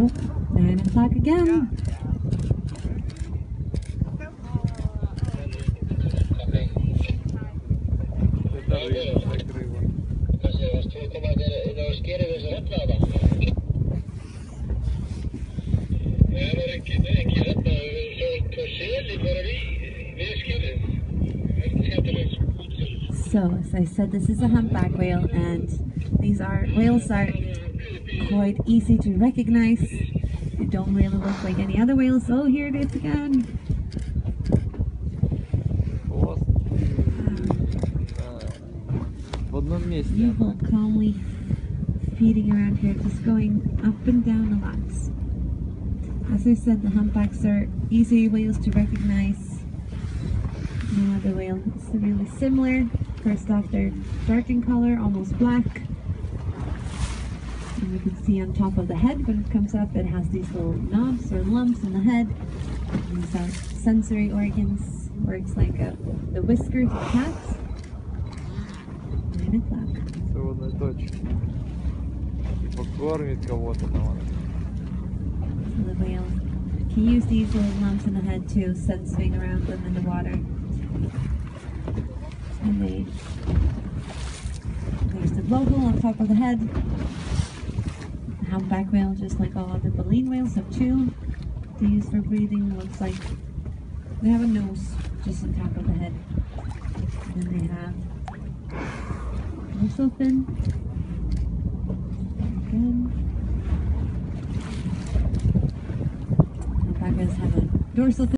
Oh, 9 o'clock again. So, as I said, this is a humpback whale, and whales are quite easy to recognize. They don't really look like any other whales. Oh, here it is again. Evil calmly feeding around here, just going up and down a lot. As I said, the humpbacks are easy whales to recognize. No other whale is really similar. First off, they're dark in color, almost black. And you can see on top of the head, when it comes up, it has these little knobs or lumps in the head. These are sensory organs. Works like the whiskers of cats. 9 o'clock. Сегодня точно. Покормит кого-то там. So the whale can use these little lumps in the head to sense swing around them in the water. And there's the blowhole on top of the head. The humpback whale, just like all other baleen whales, have two they use for breathing. Looks like they have a nose just on top of the head. And then they have dorsal fin. Again. Humpback whales have a dorsal fin.